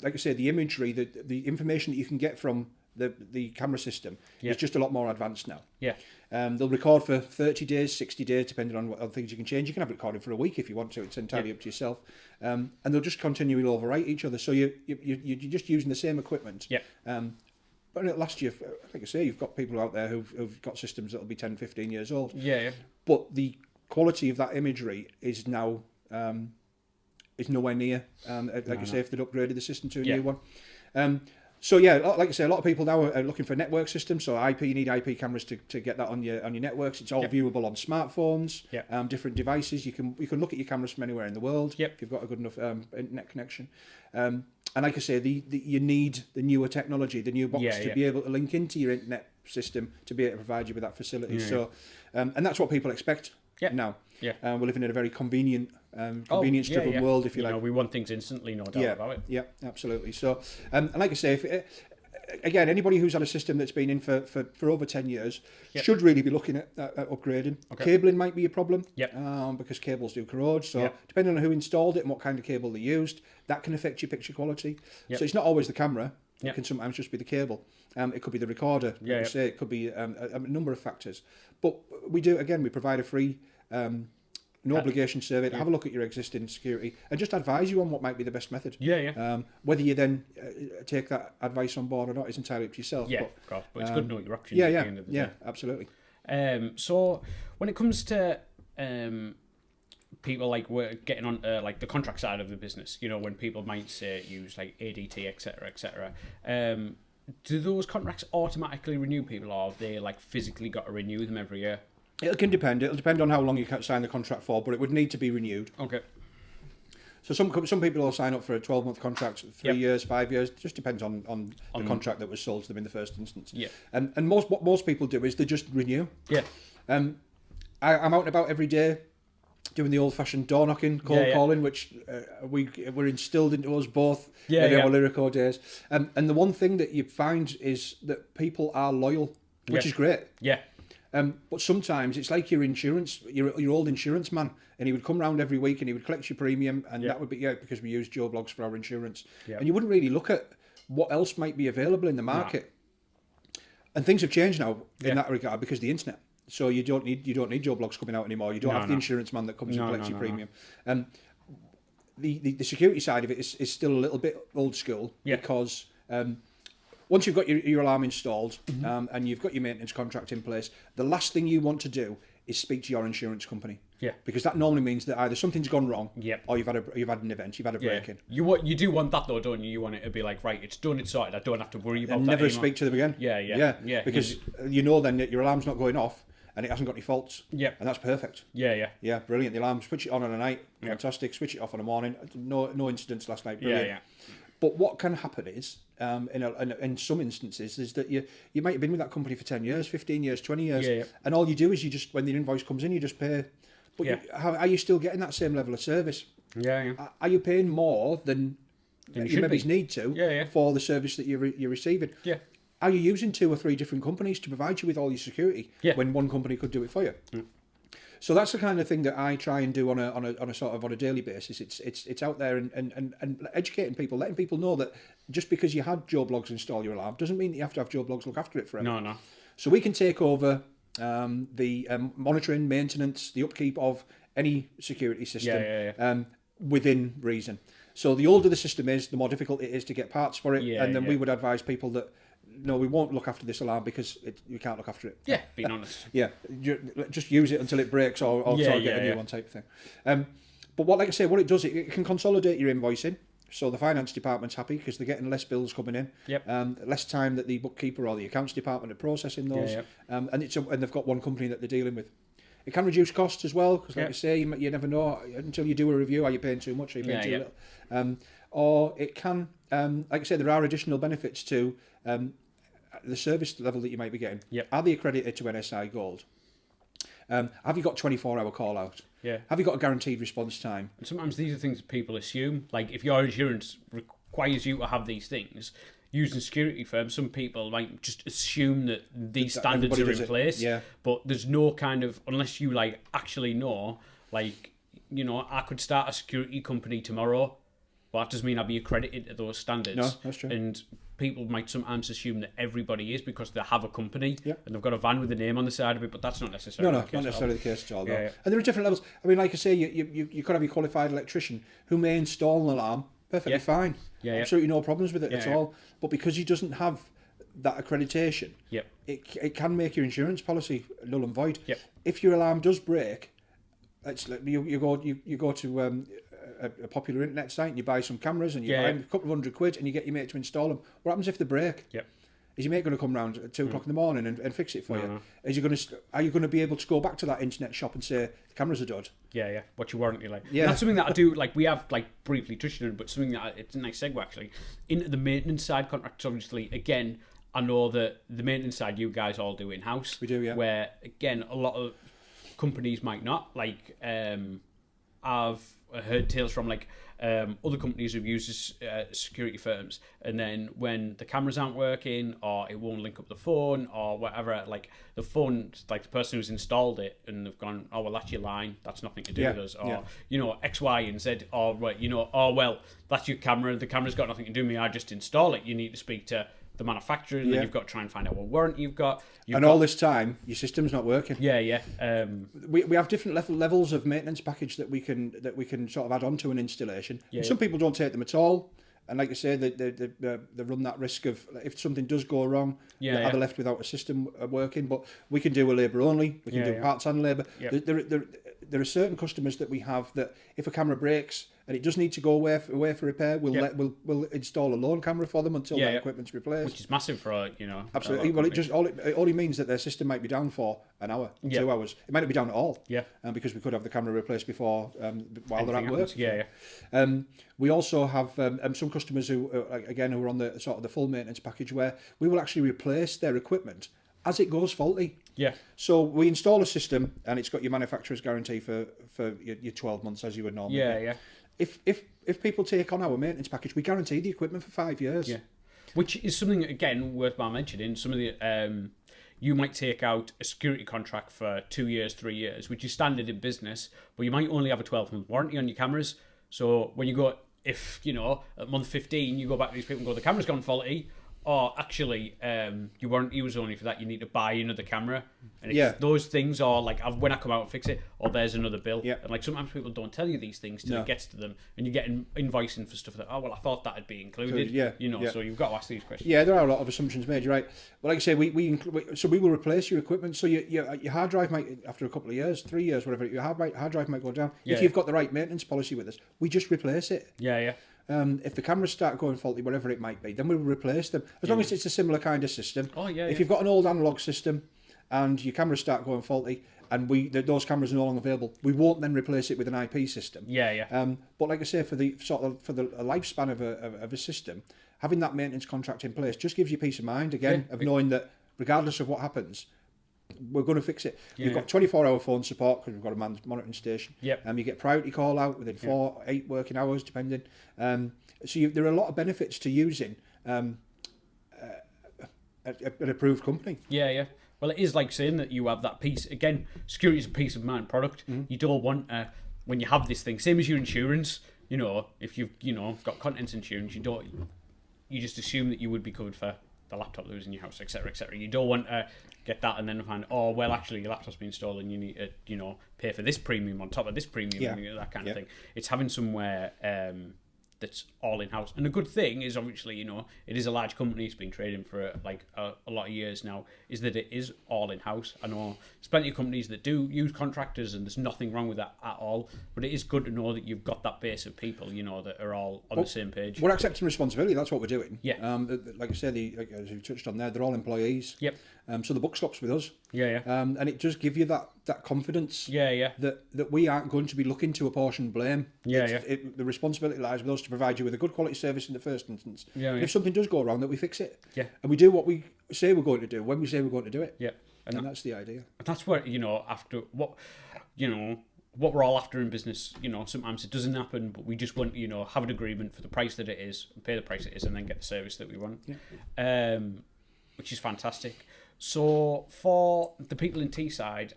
Speaker 2: like I say, the imagery, the information that you can get from the camera system is just a lot more advanced now. They'll record for 30 days, 60 days, depending on what other things you can change. You can have it recorded for a week if you want to. It's entirely up to yourself. And they'll just continually overwrite each other. So you're just using the same equipment. But last year, like I say, you've got people out there who've got systems that'll be 10, 15 years old. But the quality of that imagery is now is nowhere near, like you say, if they'd upgraded the system to a new one. So like I say, a lot of people now are looking for network systems. So you need IP cameras to get that on your networks. It's all viewable on smartphones, different devices. You can look at your cameras from anywhere in the world if you've got a good enough internet connection. And like I say, you need the newer technology, the new box to be able to link into your internet system to be able to provide you with that facility. So, and that's what people expect now. We're living in a very convenience-driven world, if you like.
Speaker 1: We want things instantly, no doubt about it.
Speaker 2: Yeah, absolutely. So, and like I say, again, anybody who's had a system that's been in for over 10 years should really be looking at upgrading. Cabling might be a problem because cables do corrode. So depending on who installed it and what kind of cable they used, that can affect your picture quality. So it's not always the camera. It can sometimes just be the cable. It could be the recorder. Say it could be a number of factors. But we provide a free no obligation survey to have a look at your existing security and just advise you on what might be the best method. Whether you then take that advice on board or not is entirely up to yourself.
Speaker 1: But it's good to know your options at the end of the day.
Speaker 2: Absolutely.
Speaker 1: So when it comes to people like we're getting on like the contract side of the business, when people might say use like ADT, etc., do those contracts automatically renew people, or have they like physically got to renew them every year?
Speaker 2: It can depend. It'll depend on how long you sign the contract for, but it would need to be renewed. So some people will sign up for a 12-month contract, 3 years, 5 years. It just depends on the contract that was sold to them in the first instance. And what most people do is they just renew. I'm out and about every day doing the old-fashioned door knocking, cold calling, which were instilled into us both in our Lyrico days. And the one thing that you find is that people are loyal which is great.
Speaker 1: Yeah.
Speaker 2: But sometimes it's like your insurance, your old insurance man, and he would come round every week and he would collect your premium, and that would be because we use Joe Blogs for our insurance, and you wouldn't really look at what else might be available in the market. And things have changed now in that regard because of the internet. So you don't need Joe Blogs coming out anymore. You don't have the insurance man that comes and collects your premium. The security side of it is still a little bit old school because once you've got your alarm installed and you've got your maintenance contract in place, the last thing you want to do is speak to your insurance company. Yeah. Because that normally means that either something's gone wrong, or you've had an event, you've had a break-in.
Speaker 1: You do want that though, don't you? You want it to be like, right, it's done, it's sorted. I don't have to worry about that
Speaker 2: never
Speaker 1: anymore.
Speaker 2: speak to them again.
Speaker 1: Yeah.
Speaker 2: Because you know then that your alarm's not going off and it hasn't got any faults. Yeah. And that's perfect. Yeah, brilliant. The alarm, switch it on a night, fantastic. Switch it off in the morning. No incidents last night. Brilliant. Yeah. But what can happen is, in some instances, is that you might have been with that company for 10 years, 15 years, 20 years, and all you do is you just, when the invoice comes in, you just pay. But are you still getting that same level of service? Are you paying more than you maybe need to for the service that you're receiving? Yeah. Are you using 2 or 3 different companies to provide you with all your security when one company could do it for you? So that's the kind of thing that I try and do on a sort of on a daily basis. It's out there and educating people, letting people know that just because you had Joe Blogs install your alarm doesn't mean that you have to have Joe Blogs look after it forever.
Speaker 1: No.
Speaker 2: So we can take over the monitoring, maintenance, the upkeep of any security system within reason. So the older the system is, the more difficult it is to get parts for it. And then we would advise people that, no, we won't look after this alarm because you can't look after it.
Speaker 1: Yeah, being honest.
Speaker 2: Just use it until it breaks or get a new one type of thing. But like I say, what it does, it can consolidate your invoicing. So the finance department's happy because they're getting less bills coming in. Less time that the bookkeeper or the accounts department are processing those. And they've got one company that they're dealing with. It can reduce costs as well because, like I say, you never know until you do a review. Are you paying too much? Are you paying too little? Or it can, like I say, there are additional benefits to the service level that you might be getting. Are they accredited to NSI Gold? Have you got 24-hour call out? Have you got a guaranteed response time?
Speaker 1: And sometimes these are things that people assume. Like if your insurance requires you to have these things, using security firms, some people might just assume that these standards are in place. But there's no kind of, unless you like actually know, like, you know, I could start a security company tomorrow, but that doesn't mean I'll be accredited to those standards.
Speaker 2: No, that's true.
Speaker 1: And people might sometimes assume that everybody is because they have a company and they've got a van with a name on the side of it, but that's not necessarily the case.
Speaker 2: Not necessarily the case at all. And there are different levels. I mean, like I say, you could have a qualified electrician who may install an alarm perfectly fine. Absolutely no problems with it at all. But because he doesn't have that accreditation, it can make your insurance policy null and void. If your alarm does break, it's like you go to a popular internet site and you buy some cameras and you buy them a couple of £100 and you get your mate to install them. What happens if they break? Is your mate going to come round at 2 o'clock in the morning and fix it for you? Are you going to be able to go back to that internet shop and say the cameras are dud?
Speaker 1: What's your warranty like? That's something that I do, like we have like briefly touched on it, but something that it's a nice segue actually into the maintenance side contracts. Obviously, again, I know that the maintenance side you guys all do in-house.
Speaker 2: We do,
Speaker 1: where again a lot of companies might not. Like I've heard tales from like other companies who've used security firms, and then when the cameras aren't working or it won't link up the phone or whatever, like the phone, like the person who's installed it, and they've gone, oh well, that's your line, that's nothing to do with us, or you know, X, Y, and Z, or well, you know, oh well, that's your camera, the camera's got nothing to do with me, I just install it. You need to speak to the manufacturer, and then you've got to try and find out what warranty you've got.
Speaker 2: All this time, your system's not working. We have different levels of maintenance package that we can sort of add on to an installation. Some people don't take them at all, and like I say, they run that risk of if something does go wrong, they're left without a system working. But we can do a labour only. We can do parts and labour. There are certain customers that we have that if a camera breaks and it does need to go away for repair, we'll install a loan camera for them until that equipment's replaced.
Speaker 1: Which is massive for
Speaker 2: absolutely. Well, it only means that their system might be down for an hour, 2 hours. It might not be down at all. Because we could have the camera replaced before while they're at work. We also have some customers who are on the sort of the full maintenance package where we will actually replace their equipment as it goes faulty. So we install a system and it's got your manufacturer's guarantee for your 12 months as you would normally. If people take on our maintenance package, we guarantee the equipment for 5 years.
Speaker 1: Which is something again worthwhile mentioning. Some of the you might take out a security contract for 2 years, 3 years, which is standard in business, but you might only have a 12-month warranty on your cameras. So when you go, if, at month 15, you go back to these people and go, the camera's gone faulty, or actually, your warranty was only for that, you need to buy another camera. And those things are like, when I come out and fix it, or there's another bill.
Speaker 2: Yeah.
Speaker 1: And like sometimes people don't tell you these things till it gets to them, and you get invoicing for stuff that, I thought that'd be included. So you've got to ask these questions.
Speaker 2: Yeah, there are a lot of assumptions made, you're right. But like I say, we will replace your equipment. So your hard drive might, after a couple of years, 3 years, whatever, your hard drive might go down. If you've got the right maintenance policy with us, we just replace it.
Speaker 1: Yeah.
Speaker 2: If the cameras start going faulty, whatever it might be, then we'll replace them. As long as it's a similar kind of system. If you've got an old analog system and your cameras start going faulty and those cameras are no longer available, we won't then replace it with an IP system. But like I say, for the lifespan of a system, having that maintenance contract in place just gives you peace of mind again of knowing that regardless of what happens, we're going to fix it. You've got 24-hour phone support because we've got a manned monitoring station. You get priority call out within 8 working hours, depending. So there are a lot of benefits to using an approved company.
Speaker 1: Well, it is like saying that you have that peace. Again, security is a peace of mind product. You don't want, when you have this thing, same as your insurance, if you've, got contents insurance, you just assume that you would be covered for the laptop losing your house, etc., etc. You don't want to get that and then find, actually your laptop's been stolen, you need to, pay for this premium on top of this premium, that kind of thing. It's having somewhere that's all in-house. And a good thing is, obviously, it is a large company, it's been trading for a lot of years now, is that it is all in-house. I know there's plenty of companies that do use contractors, and there's nothing wrong with that at all, but it is good to know that you've got that base of people, that are all on the same page.
Speaker 2: We're accepting responsibility, that's what we're doing. Like I said, as you touched on there, they're all employees. So the buck stops with us. And it does give you that confidence that we aren't going to be looking to apportion blame. The responsibility lies with us to provide you with a good quality service in the first instance. If something does go wrong, that we fix it. And we do what we say we're going to do when we say we're going to do it. And that's the idea.
Speaker 1: And that's where, after what we're all after in business, sometimes it doesn't happen, but we just want, have an agreement for the price that it is, pay the price it is, and then get the service that we want. Which is fantastic. So for the people in Teesside,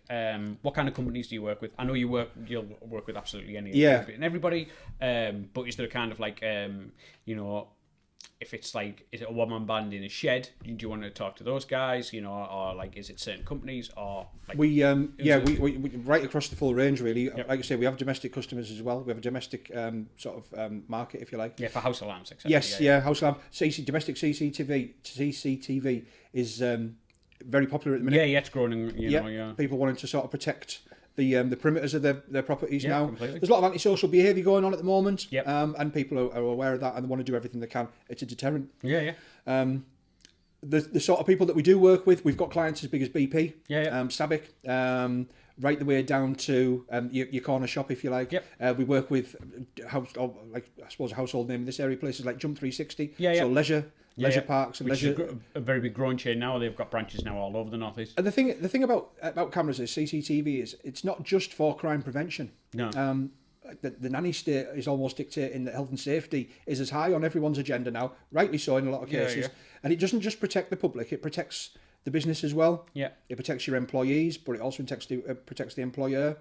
Speaker 1: what kind of companies do you work with? I know you'll work with absolutely any and everybody, but is there a kind of like, if it's like, is it a one-man band in a shed? Do you want to talk to those guys, or like, is it certain companies, or like... We
Speaker 2: right across the full range, really. Like I say, we have domestic customers as well. We have a domestic market, if you like.
Speaker 1: For house alarms, etc.
Speaker 2: Yes, house alarm. Domestic CCTV is... very popular at the minute.
Speaker 1: It's growing.
Speaker 2: People wanting to sort of protect the perimeters of their properties now.
Speaker 1: Completely.
Speaker 2: There's a lot of antisocial behaviour going on at the moment, and people are aware of that and they want to do everything they can. It's a deterrent. The sort of people that we do work with, we've got clients as big as BP, SABIC, right the way down to your corner shop, if you like. We work with a household name in this area, places like Jump 360, so leisure parks and leisure.
Speaker 1: A very big growing chain now. They've got branches now all over the northeast.
Speaker 2: And the thing about cameras is CCTV is it's not just for crime prevention.
Speaker 1: No.
Speaker 2: The nanny state is almost dictating that health and safety is as high on everyone's agenda now, rightly so in a lot of cases. And it doesn't just protect the public; it protects the business as well. It protects your employees, but it also protects the employer.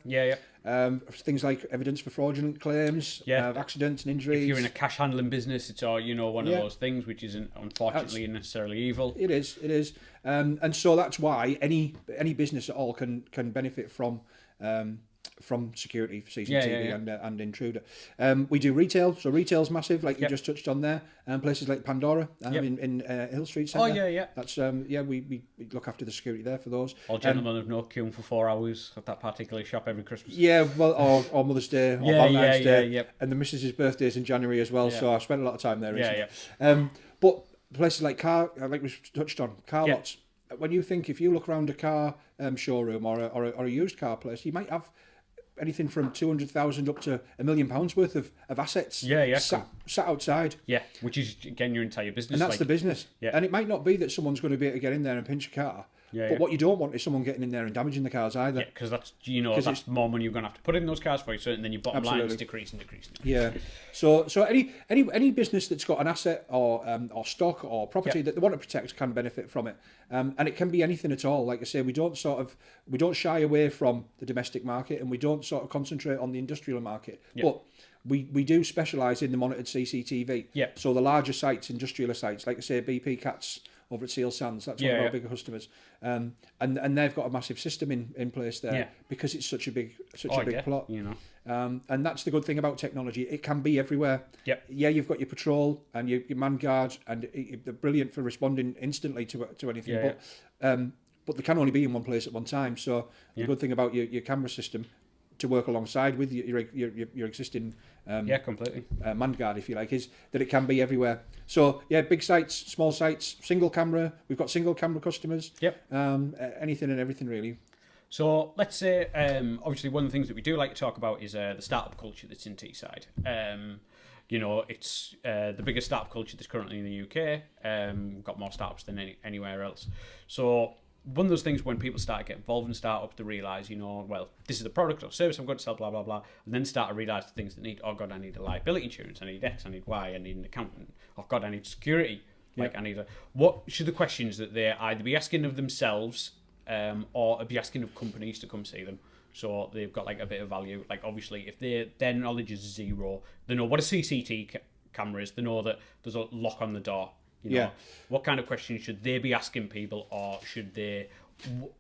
Speaker 2: Things like evidence for fraudulent claims, accidents and injuries.
Speaker 1: If you're in a cash handling business, it's all one of those things which isn't unfortunately necessarily evil. It
Speaker 2: is, and so that's why any business at all can benefit from security, CCTV and intruder. We do retail, so retail's massive, like you just touched on there. Places like Pandora in Hill Street Centre. That's we look after the security there for those.
Speaker 1: All gentlemen of no queuing for 4 hours at that particular shop every Christmas.
Speaker 2: Or Mother's Day, or Valentine's Day, and the missus's birthday's in January as well. So I've spent a lot of time there recently. But places like like we touched on, car lots. When you think, if you look around a car showroom or a used car place, you might have anything from 200,000 up to £1 million worth of assets sat outside.
Speaker 1: Which is, again, your entire business.
Speaker 2: And that's the business. And it might not be that someone's going to be able to get in there and pinch a car,
Speaker 1: Yeah,
Speaker 2: but what you don't want is someone getting in there and damaging the cars either.
Speaker 1: Yeah, because that's more money you're going to have to put in those cars for you, so and then your bottom line is decreasing.
Speaker 2: Yeah. So any business that's got an asset or stock or property that they want to protect can benefit from it. And it can be anything at all. Like I say, we don't shy away from the domestic market, and we don't sort of concentrate on the industrial market. But we do specialise in the monitored CCTV. Yeah. So the larger sites, industrial sites, like I say, BP Cats over at Seal Sands, that's one of our bigger customers. And they've got a massive system in place there because it's such a big plot. And that's the good thing about technology. It can be everywhere. Yep. Yeah, you've got your patrol and your man guard, and they're brilliant for responding instantly to anything. But they can only be in one place at one time. So the good thing about your camera system to work alongside with your existing
Speaker 1: completely
Speaker 2: man guard, if you like, is that it can be everywhere. So big sites, small sites, single camera. We've got single camera customers. Yep. Anything and everything really.
Speaker 1: So let's say, obviously, one of the things that we do like to talk about is the startup culture that's in Teesside. It's the biggest startup culture that's currently in the UK. We've got more startups than anywhere else. So one of those things when people start to get involved in startups, they realise, this is a product or service I'm going to sell, blah, blah, blah, and then start to realise the things they need. Oh, God, I need a liability insurance. I need X, I need Y, I need an accountant. Oh, God, I need security. What should the questions that they either be asking of themselves or be asking of companies to come see them? So they've got like a bit of value. Like obviously, if their knowledge is zero, they know what a CCTV camera is. They know that there's a lock on the door. What kind of questions should they be asking people, or should they,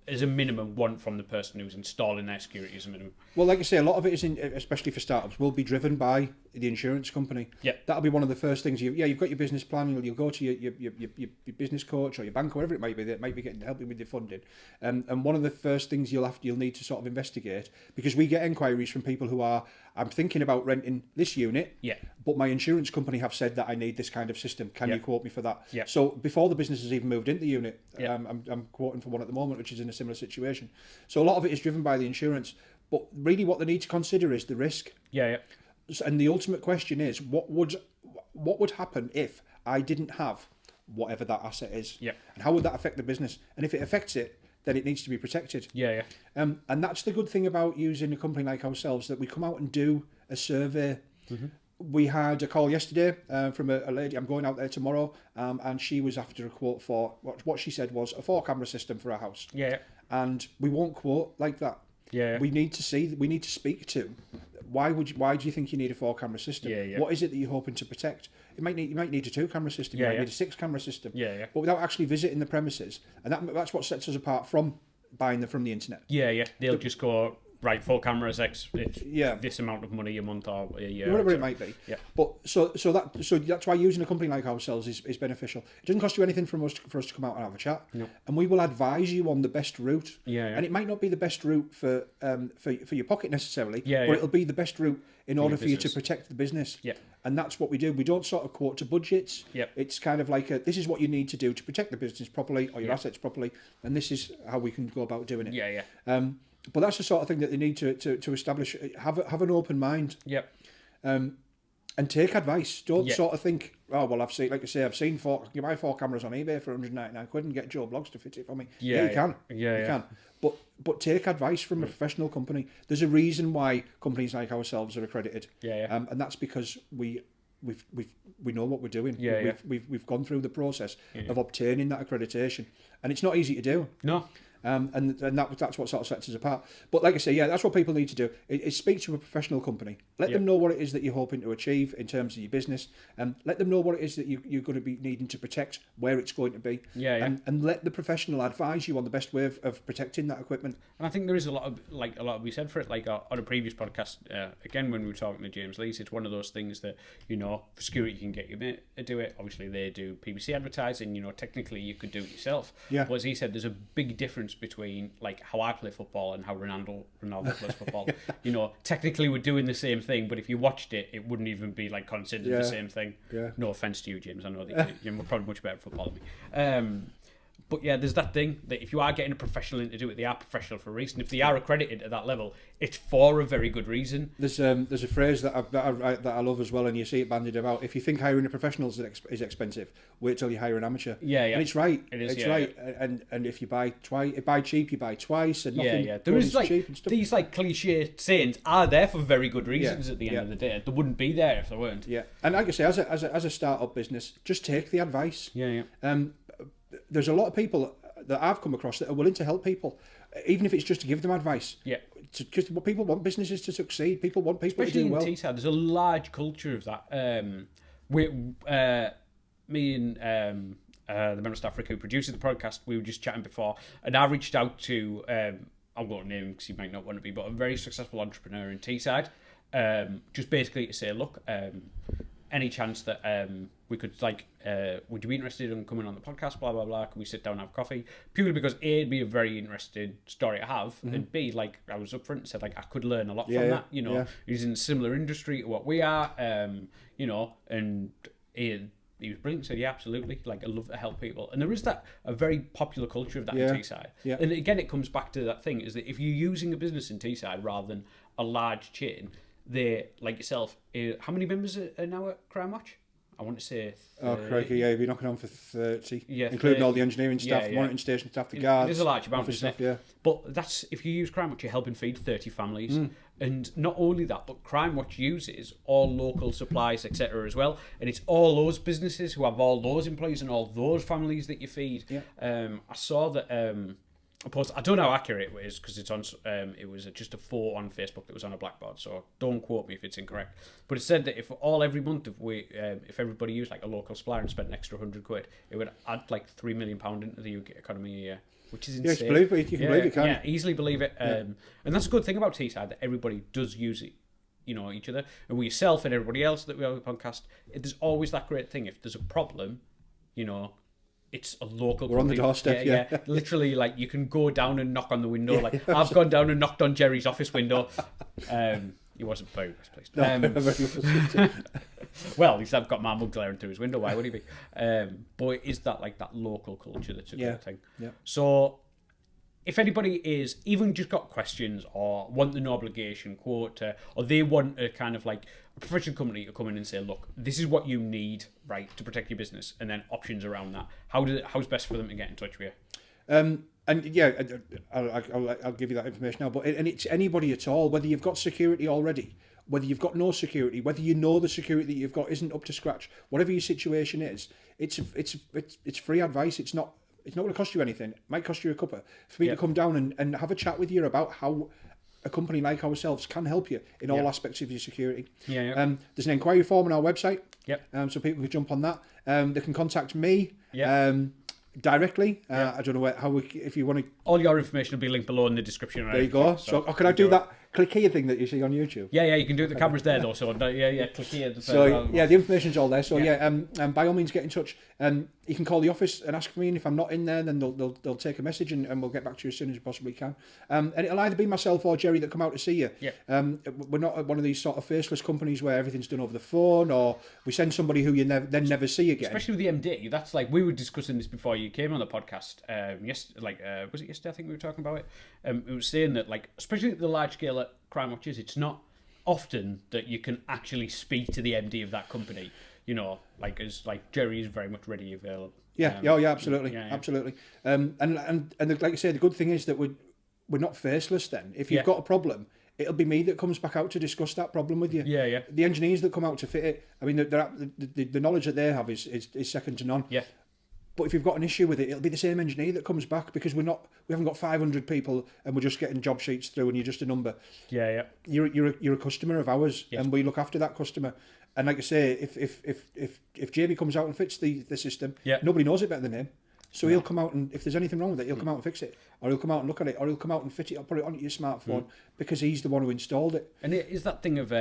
Speaker 1: as a minimum, want from the person who's installing their security as a minimum?
Speaker 2: Well, like I say, a lot of it is, especially for startups, will be driven by the insurance company. Yeah, that'll be one of the first things. You've got your business plan. You'll go to your business coach or your bank or whatever it might be that might be helping with your funding. And one of the first things you'll need to sort of investigate, because we get inquiries from people who are, I'm thinking about renting this unit. Yeah. But my insurance company have said that I need this kind of system. Can you quote me for that? Yeah. So before the business has even moved into the unit, I'm quoting for one at the moment, which is in a similar situation. So a lot of it is driven by the insurance. But really what they need to consider is the risk. Yeah. And the ultimate question is, what would happen if I didn't have whatever that asset is? Yeah. And how would that affect the business? And if it affects it, then it needs to be protected. Yeah. And that's the good thing about using a company like ourselves, that we come out and do a survey. Mm-hmm. We had a call yesterday from a lady. I'm going out there tomorrow, and she was after a quote for what she said was a 4-camera system for a house. Yeah. And we won't quote like that. Yeah. We need to speak to why do you think you need a 4-camera system? Yeah. What is it that you're hoping to protect? You might need a 2-camera system. You might need a 6-camera system. Yeah. But without actually visiting the premises, and that's what sets us apart from buying them from the internet. Yeah. They'll
Speaker 1: just go, right, 4 cameras, X, this amount of money a month or a year,
Speaker 2: whatever it might be. Yeah. But so that's why using a company like ourselves is beneficial. It doesn't cost you anything for us to come out and have a chat. No. And we will advise you on the best route. Yeah. And it might not be the best route for your pocket necessarily. Yeah. But it'll be the best route in order for you to protect the business. Yeah. And that's what we do. We don't sort of quote to budgets. Yeah. It's kind of like this is what you need to do to protect the business properly or your assets properly, and this is how we can go about doing it. Yeah. But that's the sort of thing that they need to establish. Have an open mind. Yep. And take advice. Don't sort of think, oh well, I've seen 4. You buy 4 cameras on eBay for 199 quid and get Joe Blogs to fit it for me. Yeah, you can. Yeah, you can. But take advice from a professional company. There's a reason why companies like ourselves are accredited. Yeah. And that's because we know what we're doing. Yeah. We've gone through the process of obtaining that accreditation, and it's not easy to do. No. And that's what sort of sets us apart. But like I say, that's what people need to do is speak to a professional company. Let them know what it is that you're hoping to achieve in terms of your business, and let them know what it is that you're going to be needing to protect, where it's going to be, and let the professional advise you on the best way of protecting that equipment.
Speaker 1: And I think there is a lot of we said for it, like on a previous podcast, again when we were talking to James Lees, it's one of those things that for security you can get you to do it. Obviously they do PPC advertising. Technically you could do it yourself. Yeah. But as he said, there's a big difference between like how I play football and how Ronaldo plays football. Technically we're doing the same thing, but if you watched it, it wouldn't even be like considered the same thing. Yeah. No offense to you, James. I know that you're probably much better at football than me. But yeah, there's that thing that if you are getting a professional in to do it, they are professional for a reason. If they are accredited at that level, it's for a very good reason.
Speaker 2: There's a phrase that I love as well, and you see it bandied about. If you think hiring a professional is expensive, wait till you hire an amateur.
Speaker 1: Yeah.
Speaker 2: And it's right.
Speaker 1: It's
Speaker 2: right. And if you buy cheap, you buy twice, and nothing.
Speaker 1: There is like
Speaker 2: cheap and stuff.
Speaker 1: These like cliche sayings are there for very good reasons. At the end of the day, they wouldn't be there if they weren't.
Speaker 2: Yeah, and like I say, as a startup business, just take the advice.
Speaker 1: Yeah.
Speaker 2: There's a lot of people that I've come across that are willing to help people, even if it's just to give them advice.
Speaker 1: Yeah.
Speaker 2: Because people want businesses to succeed. People want people
Speaker 1: Especially
Speaker 2: to do well.
Speaker 1: Especially in Teesside, there's a large culture of that. Me and the member of staff Rick, who produces the podcast, we were just chatting before, and I reached out to, I'm going to name him because he might not want to be, but a very successful entrepreneur in Teesside, just basically to say, look, any chance that we could, like, would you be interested in coming on the podcast, blah, blah, blah, can we sit down and have coffee? Purely because A, it'd be a very interesting story to have, and B, like, I was upfront and said, like, I could learn a lot from that, you know, he's in a similar industry to what we are, you know, and he was brilliant, said, yeah, absolutely, like, I love to help people. And there is a very popular culture of that in Teesside. Yeah. And again, it comes back to that thing, is that if you're using a business in Teesside rather than a large chain, they, like yourself, how many members are now at Crimewatch? I want to say 30.
Speaker 2: Oh, crikey, yeah, you'll be knocking on for 30, including
Speaker 1: 30.
Speaker 2: All the engineering staff, monitoring station staff, the guards.
Speaker 1: There's a large amount of
Speaker 2: stuff,
Speaker 1: But that's, if you use Crimewatch, you're helping feed 30 families. And not only that, but Crimewatch uses all local supplies, etc. as well. And it's all those businesses who have all those employees and all those families that you feed. Yeah. I saw that... a post, I don't know how accurate it is because it's on. It was just a photo on Facebook that was on a blackboard, so don't quote me if it's incorrect. But it said that if every month if everybody used like a local supplier and spent an extra £100, it would add like £3 million into the UK economy a year, which is insane.
Speaker 2: Yeah, you can believe it, can't you?
Speaker 1: Yeah, easily believe it. And that's a good thing about Teesside, that everybody does use it. You know, each other, and with yourself and everybody else that we have a podcast. There's always that great thing. If there's a problem, you know. It's a local.
Speaker 2: We're on the doorstep, yeah.
Speaker 1: Literally, like, you can go down and knock on the window. Like, I've gone down and knocked on Jerry's office window. He wasn't very nice place. Well, at least I've got my mug glaring through his window. Why would he be? But it is that, like, that local culture that's a good thing. Yeah. So, if anybody is even just got questions or want the no obligation quote, or they want a kind of like a professional company to come in and say, look, this is what you need, right, to protect your business, and then options around that. How's best for them to get in touch with you?
Speaker 2: And yeah, I'll give you that information now. But it's anybody at all, whether you've got security already, whether you've got no security, whether you know the security that you've got isn't up to scratch, whatever your situation is, it's free advice. It's not going to cost you anything. It might cost you a cuppa for me to come down and have a chat with you about how a company like ourselves can help you in all aspects of your security. There's an inquiry form on our website. So people can jump on that. They can contact me directly. I don't know if you want to.
Speaker 1: All your information will be linked below in the description.
Speaker 2: There you go. So can I do that click here thing that you see on YouTube?
Speaker 1: Yeah, you can do it. The camera's there though. So click here.
Speaker 2: So the information's all there. So by all means get in touch. You can call the office and ask for me, and if I'm not in there, then they'll take a message and we'll get back to you as soon as we possibly can. And it'll either be myself or Jerry that come out to see you. We're not one of these sort of faceless companies where everything's done over the phone, or we send somebody who you never see again.
Speaker 1: Especially with the MD, that's like, we were discussing this before you came on the podcast. Was it yesterday? I think we were talking about it. It was saying that, like, especially at the large scale at Crimewatch, it's not often that you can actually speak to the MD of that company. You know, like, as like Jerry is very much ready available.
Speaker 2: Absolutely. And like I say, the good thing is that we're not faceless. Then, if you've got a problem, it'll be me that comes back out to discuss that problem with you. The engineers that come out to fit it, I mean, the knowledge that they have is second to none. But if you've got an issue with it, it'll be the same engineer that comes back, because we haven't got 500 people and we're just getting job sheets through and you're just a number. You're a customer of ours, and we look after that customer. And like I say, if Jamie comes out and fits the system, nobody knows it better than him. So he'll come out, and if there's anything wrong with it, he'll come out and fix it, or he'll come out and look at it, or he'll come out and fit it or put it onto your smartphone, because he's the one who installed it.
Speaker 1: And it is that thing of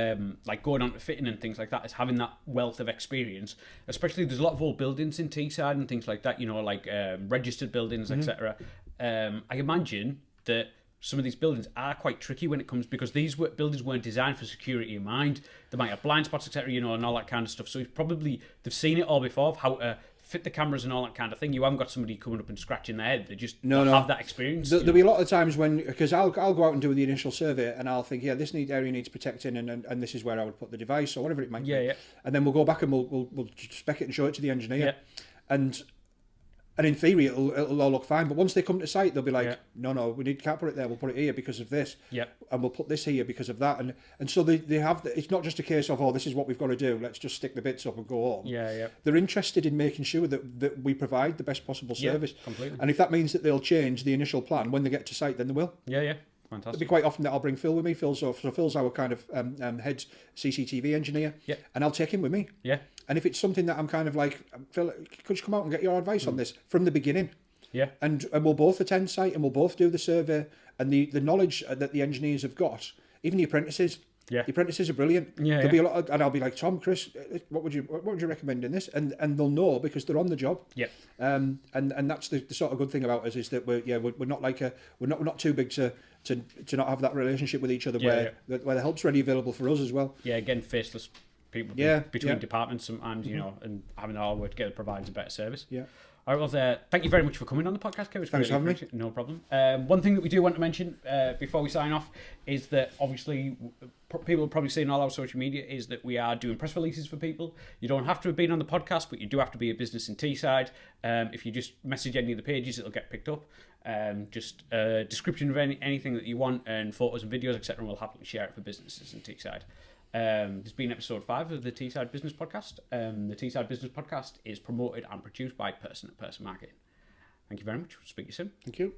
Speaker 1: like going on to fitting and things like that, is having that wealth of experience. Especially, there's a lot of old buildings in Teesside and things like that, you know, like registered buildings, etc. I imagine that some of these buildings are quite tricky when it comes, because these buildings weren't designed for security in mind. They might have blind spots, etc., you know, and all that kind of stuff. So they've seen it all before of how to fit the cameras and all that kind of thing. You haven't got somebody coming up and scratching their head. They just
Speaker 2: don't
Speaker 1: have that experience.
Speaker 2: There'll be a lot of times because I'll go out and do the initial survey and I'll think, this area needs protecting and this is where I would put the device or whatever it might be.
Speaker 1: Yeah.
Speaker 2: And then we'll go back and we'll spec it and show it to the engineer. Yeah. And in theory, it'll all look fine. But once they come to site, they'll be like, no, can't put it there. We'll put it here because of this.
Speaker 1: Yep.
Speaker 2: And we'll put this here because of that. And so they have, it's not just a case of, this is what we've got to do. Let's just stick the bits up and go home.
Speaker 1: Yeah.
Speaker 2: They're interested in making sure that we provide the best possible service.
Speaker 1: Completely.
Speaker 2: And if that means that they'll change the initial plan when they get to site, then they will.
Speaker 1: Yeah. Fantastic. It'll
Speaker 2: be quite often that I'll bring Phil with me. Phil's our kind of head CCTV engineer.
Speaker 1: Yeah.
Speaker 2: And I'll take him with me.
Speaker 1: Yeah.
Speaker 2: And if it's something that I'm kind of like, Phil, could you come out and get your advice on this from the beginning?
Speaker 1: Yeah.
Speaker 2: And we'll both attend site and we'll both do the survey, and the knowledge that the engineers have got, even the apprentices.
Speaker 1: Yeah.
Speaker 2: The apprentices are brilliant.
Speaker 1: Yeah.
Speaker 2: There'll be a lot and I'll be like, Tom, Chris, what would you recommend in this? And they'll know because they're on the job.
Speaker 1: Yeah.
Speaker 2: And that's the sort of good thing about us is that we're not like we're not too big to not have that relationship with each other where the help's ready available for us as well.
Speaker 1: Yeah, again, faceless people between departments sometimes, and having it all work together provides a better service.
Speaker 2: Yeah.
Speaker 1: All right, well, thank you very much for coming on the podcast, Kevin.
Speaker 2: Thanks for having me.
Speaker 1: No problem. One thing that we do want to mention before we sign off is that obviously people have probably seen all our social media is that we are doing press releases for people. You don't have to have been on the podcast, but you do have to be a business in Teesside. If you just message any of the pages, it'll get picked up. Just a description of anything that you want and photos and videos, etc. And we'll happily share it for businesses in Teesside. This has been episode 5 of the Teesside Business Podcast. The Teesside Business Podcast is promoted and produced by Person-to-Person Marketing. Thank you very much. We'll speak to you soon.
Speaker 2: Thank you.